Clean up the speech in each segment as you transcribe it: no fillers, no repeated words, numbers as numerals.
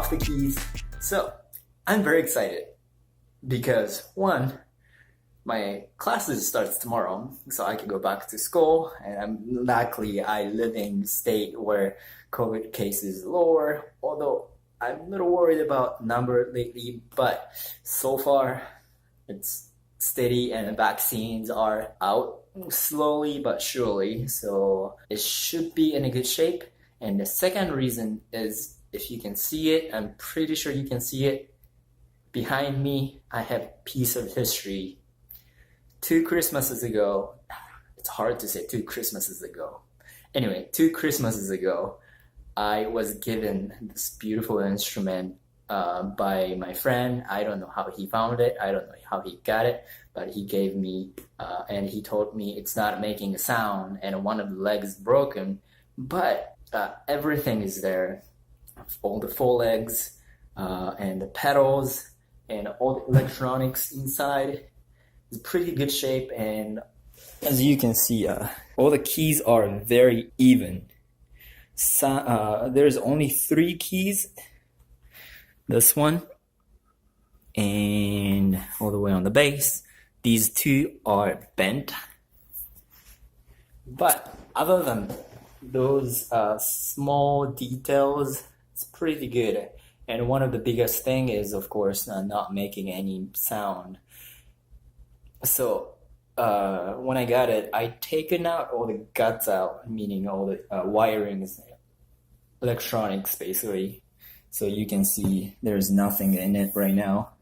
unlock the keys. So I'm very excited because one, my classes starts tomorrow, so I can go back to school, and luckily I live in a state where COVID cases lower, although I'm a little worried about number lately, but so far it's steady and vaccines are out slowly but surely, so it should be in a good shape. And the second reason is, if you can see it, I'm pretty sure you can see it, behind me I have a piece of history. 2 Christmases ago, it's hard to say 2 Christmases ago. Anyway, 2 Christmases ago, I was given this beautiful instrument by my friend. I don't know how he found it. I don't know how he got it, but he gave me, and he told me it's not making a sound, and one of the legs is broken, but everything is there. All the 4 legs, and the pedals, and all the electronics inside. It's pretty good shape, and as you can see, all the keys are very even. So, there's only 3 keys. This one, and all the way on the bass. These 2 are bent. But other than those small details, it's pretty good. And one of the biggest thing is, of course, not making any sound. So when I got it, I taken out all the guts out, meaning all the wirings, electronics basically. So you can see there's nothing in it right now.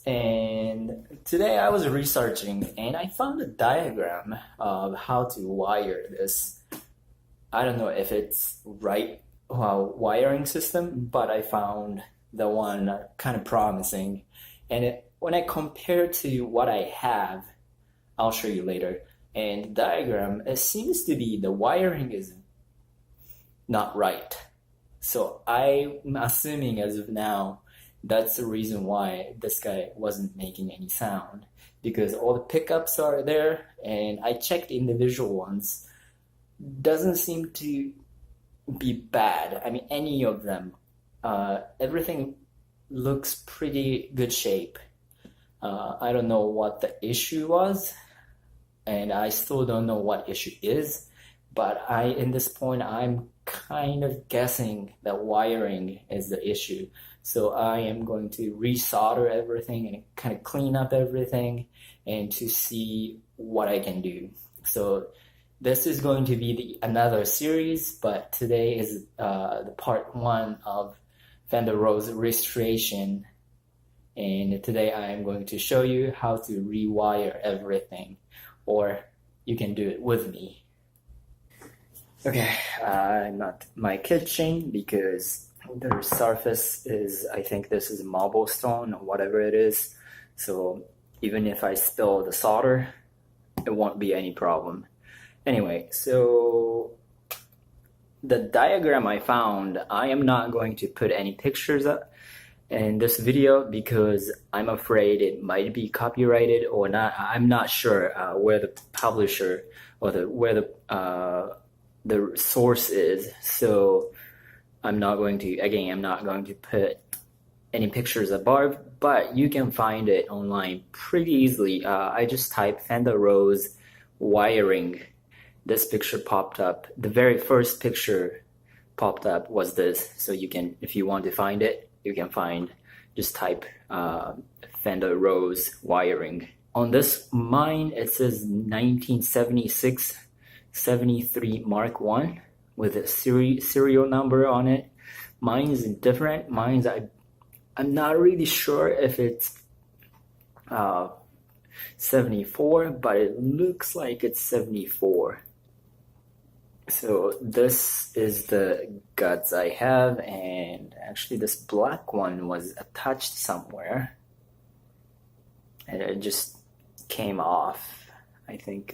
And today I was researching and I found a diagram of how to wire this. I don't know if it's right wiring system, but I found the one kind of promising. And when I compare to what I have, I'll show you later, and the diagram, it seems to be the wiring is not right. So I'm assuming as of now, that's the reason why this guy wasn't making any sound, because all the pickups are there, and I checked individual ones. Doesn't seem to be bad. I mean, any of them. Everything looks pretty good shape. I don't know what the issue was, and I still don't know what issue is, but in this point, I'm kind of guessing that wiring is the issue. So I am going to resolder everything and kind of clean up everything and to see what I can do. So this is going to be another series, but today is the part 1 of Fender Rhodes restoration. And today I am going to show you how to rewire everything, or you can do it with me. Okay, I'm at my kitchen because the surface is, I think this is marble stone or whatever it is. So even if I spill the solder, it won't be any problem. Anyway, so the diagram I found, I am not going to put any pictures up in this video because I'm afraid it might be copyrighted or not. I'm not sure where the publisher or where the source is. So I'm not going to put any pictures above, but you can find it online pretty easily. I just typed Fender Rhodes wiring. This picture popped up. The very first picture popped up was this. So you can, if you want to find it, you can find, just type Fender Rhodes wiring. On this mine, it says 1976 73 Mark I with a serial number on it. Mine is different. Mine's, I'm not really sure if it's 74, but it looks like it's 74. So this is the guts I have, and actually this black one was attached somewhere and it just came off, I think.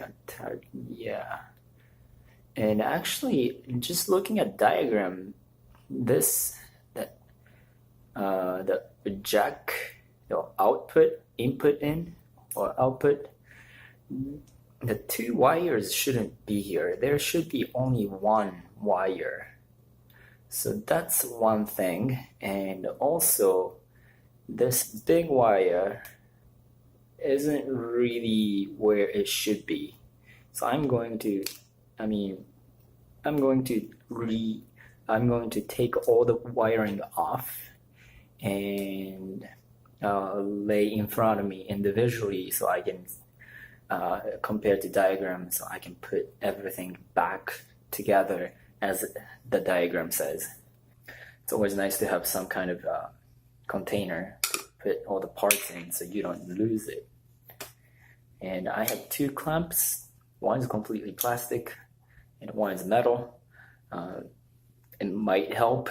Yeah. And actually, just looking at diagram, the jack, input in or output, the 2 wires shouldn't be here. There should be only 1 wire. So that's one thing. And also, this big wire isn't really where it should be. So I'm going to, I mean, I'm going to take all the wiring off and lay in front of me individually so I can compare to diagram, so I can put everything back together as the diagram says. It's always nice to have some kind of container to put all the parts in so you don't lose it. And I have two clamps. One is completely plastic and one is metal. It might help,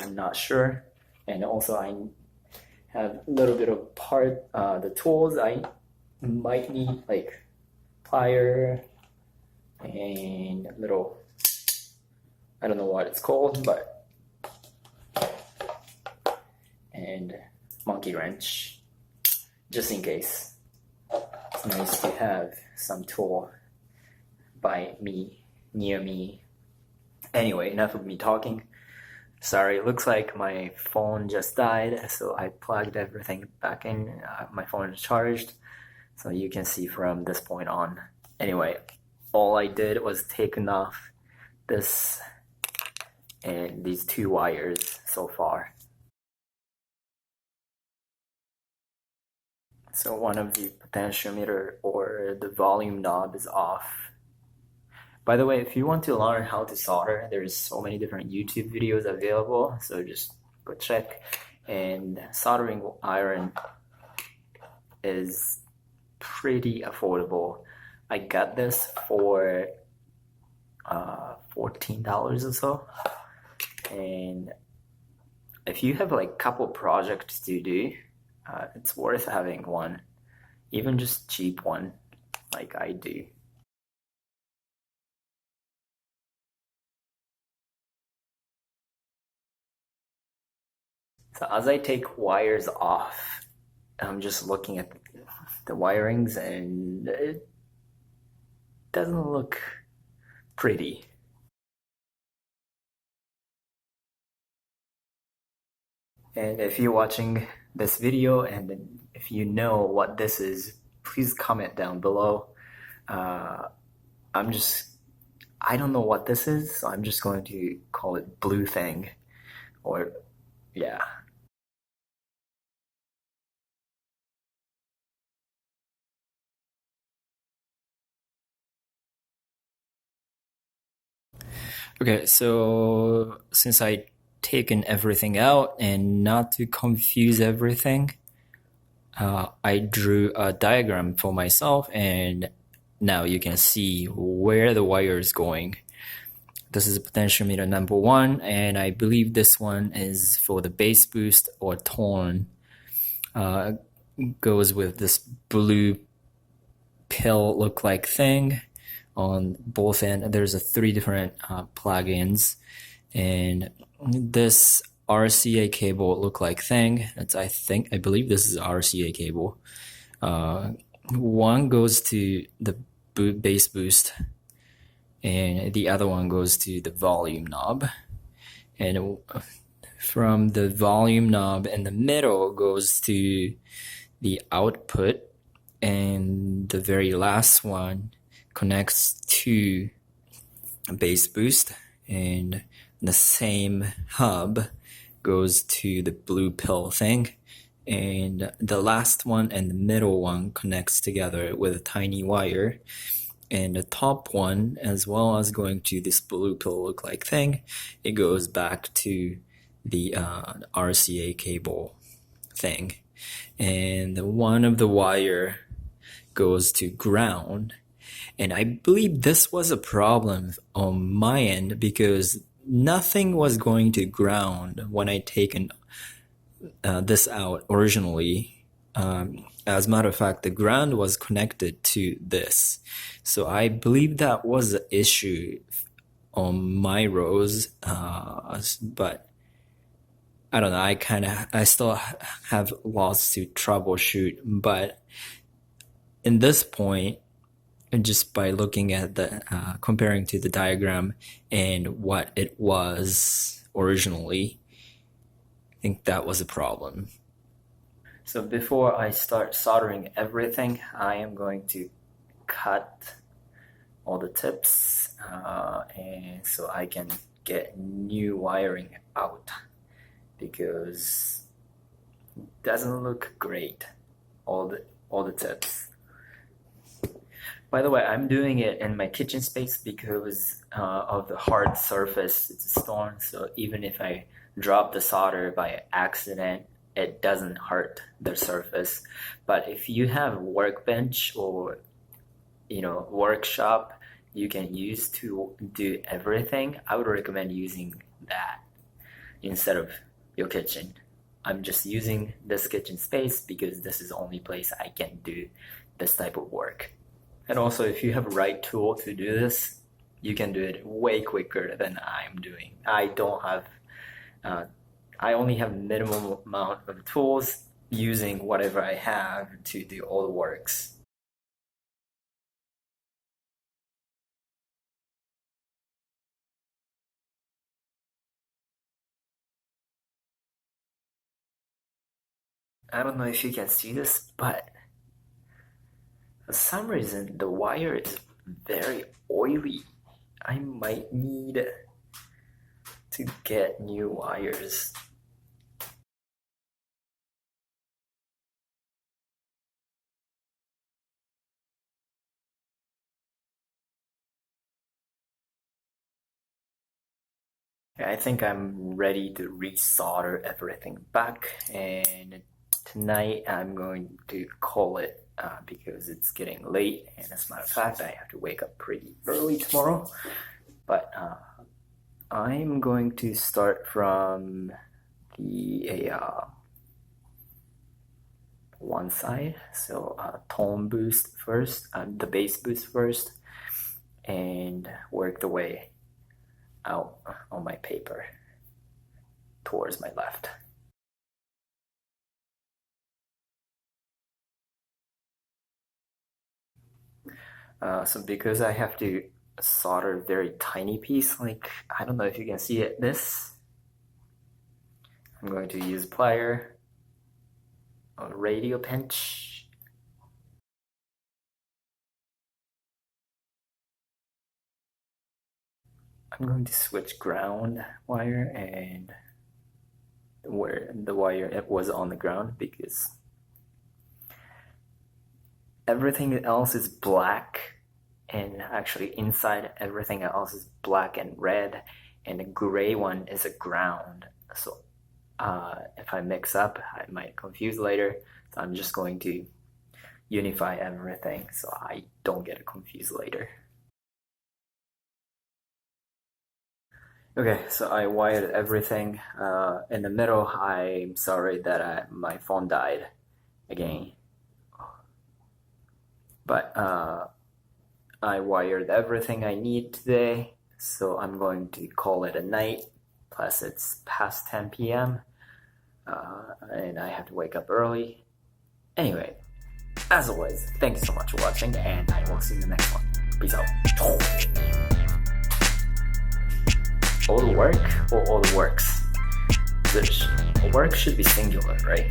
I'm not sure. And also I have a little bit of the tools I might need, like plier and a little, I don't know what it's called, but, and monkey wrench, just in case. It's nice to have some tool by me, near me. Anyway, enough of me talking. Sorry, it looks like my phone just died, so I plugged everything back in. My phone is charged, so you can see from this point on. Anyway, all I did was taken off this and these two wires so far. So one of the potentiometer or the volume knob is off. By the way, if you want to learn how to solder, there's so many different YouTube videos available, so just go check. And soldering iron is pretty affordable. I got this for $14 or so. And if you have like a couple projects to do, it's worth having one, even just cheap one like I do. So as I take wires off, I'm just looking at the wirings and it doesn't look pretty. And if you're watching this video and if you know what this is, please comment down below. I don't know what this is, so I'm just going to call it blue thing, or yeah. Okay, so since I taken everything out and not to confuse everything, I drew a diagram for myself, and now you can see where the wire is going. This is potentiometer number 1, and I believe this one is for the bass boost or tone. Goes with this blue pill look-like thing on both ends. There's 3 different plugins, and this RCA cable look-like thing. I believe this is RCA cable. One goes to the bass boost, and the other one goes to the volume knob. And from the volume knob in the middle goes to the output, and the very last one connects to bass boost, and the same hub goes to the blue pill thing, and the last one and the middle one connects together with a tiny wire, and the top one, as well as going to this blue pill look-like thing, it goes back to the RCA cable thing. And one of the wire goes to ground. And I believe this was a problem on my end because nothing was going to ground when I taken this out originally. As a matter of fact, the ground was connected to this. So I believe that was the issue on my Rhodes, but I don't know, I still have lots to troubleshoot, but in this point, just by looking at the, comparing to the diagram and what it was originally. I think that was a problem. So before I start soldering everything, I am going to cut all the tips and so I can get new wiring out, because it doesn't look great, all the tips. By the way, I'm doing it in my kitchen space because of the hard surface. It's a stone, so even if I drop the solder by accident, it doesn't hurt the surface. But if you have a workbench or workshop you can use to do everything, I would recommend using that instead of your kitchen. I'm just using this kitchen space because this is the only place I can do this type of work. And also, if you have the right tool to do this, you can do it way quicker than I'm doing. I only have minimum amount of tools, using whatever I have to do all the works. I don't know if you can see this, but for some reason the wire is very oily. I might need to get new wires. I think I'm ready to resolder everything back, and tonight I'm going to call it because it's getting late, and as a matter of fact I have to wake up pretty early tomorrow. But I'm going to start from the one side, so tone boost first, the bass boost first, and work the way out on my paper towards my left. So because I have to solder a very tiny piece, like, I don't know if you can see it, I'm going to use plier, a radial pinch, I'm going to switch ground wire and where the wire it was on the ground, because everything else is black, and actually inside everything else is black and red, and the gray one is a ground. So if I mix up, I might confuse later. So I'm just going to unify everything so I don't get confused later. Okay, so I wired everything. In the middle, I'm sorry that my phone died again. But I wired everything I need today, so I'm going to call it a night. Plus it's past 10 p.m. And I have to wake up early. Anyway, as always, thank you so much for watching, and I will see you in the next one. Peace out. All the work or all the works? The work should be singular, right?